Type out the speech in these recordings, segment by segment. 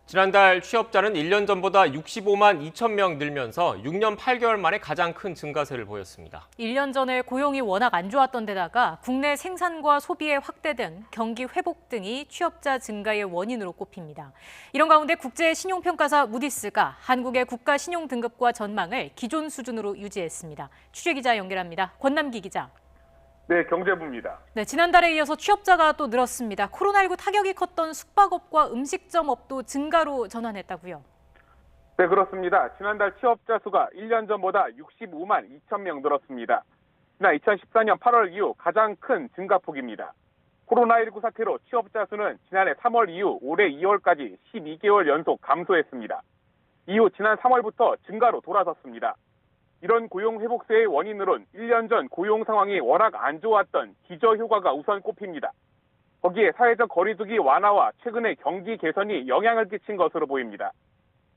지난달 취업자는 1년 전보다 65만 2천 명 늘면서 6년 8개월 만에 가장 큰 증가세를 보였습니다. 1년 전에 고용이 워낙 안 좋았던 데다가 국내 생산과 소비의 확대 등 경기 회복 등이 취업자 증가의 원인으로 꼽힙니다. 이런 가운데 국제 신용평가사 무디스가 한국의 국가 신용 등급과 전망을 기존 수준으로 유지했습니다. 취재기자 연결합니다. 권남기 기자. 네, 경제부입니다. 네, 지난달에 이어서 취업자가 또 늘었습니다. 코로나19 타격이 컸던 숙박업과 음식점업도 증가로 전환했다고요? 네, 그렇습니다. 지난달 취업자 수가 1년 전보다 65만 2천 명 늘었습니다. 지난 2014년 8월 이후 가장 큰 증가폭입니다. 코로나19 사태로 취업자 수는 지난해 3월 이후 올해 2월까지 12개월 연속 감소했습니다. 이후 지난 3월부터 증가로 돌아섰습니다. 이런 고용 회복세의 원인으론 1년 전 고용 상황이 워낙 안 좋았던 기저효과가 우선 꼽힙니다. 거기에 사회적 거리두기 완화와 최근의 경기 개선이 영향을 끼친 것으로 보입니다.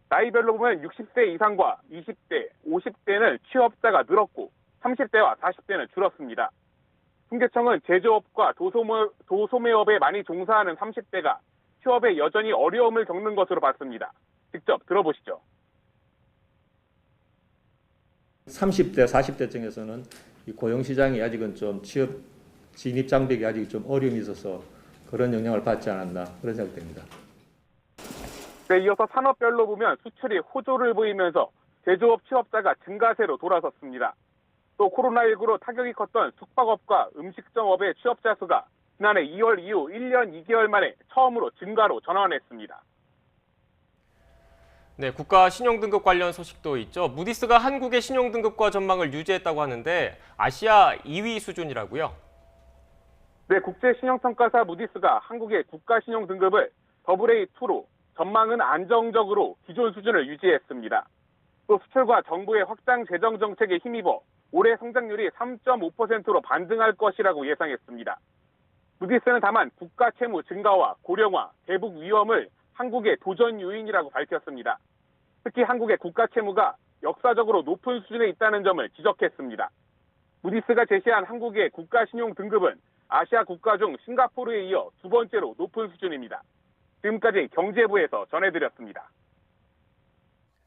나이별로 보면 60세 이상과 20대, 50대는 취업자가 늘었고 30대와 40대는 줄었습니다. 통계청은 제조업과 도소매업에 많이 종사하는 30대가 취업에 여전히 어려움을 겪는 것으로 봤습니다. 직접 들어보시죠. 30대, 40대층에서는 이 고용시장이 아직은 좀 취업 진입 장벽이 아직 좀 어려움이 있어서 그런 영향을 받지 않았나 그런 생각됩니다. 네, 이어서 산업별로 보면 수출이 호조를 보이면서 제조업 취업자가 증가세로 돌아섰습니다. 또 코로나19로 타격이 컸던 숙박업과 음식점업의 취업자 수가 지난해 2월 이후 1년 2개월 만에 처음으로 증가로 전환했습니다. 네, 국가 신용등급 관련 소식도 있죠. 무디스가 한국의 신용등급과 전망을 유지했다고 하는데 아시아 2위 수준이라고요? 네, 국제신용평가사 무디스가 한국의 국가신용등급을 AA2로 전망은 안정적으로 기존 수준을 유지했습니다. 또 수출과 정부의 확장 재정 정책에 힘입어 올해 성장률이 3.5%로 반등할 것이라고 예상했습니다. 무디스는 다만 국가 채무 증가와 고령화, 대북 위험을 한국의 도전 요인이라고 밝혔습니다. 특히 한국의 국가 채무가 역사적으로 높은 수준에 있다는 점을 지적했습니다. 무디스가 제시한 한국의 국가 신용 등급은 아시아 국가 중 싱가포르에 이어 두 번째로 높은 수준입니다. 지금까지 경제부에서 전해드렸습니다.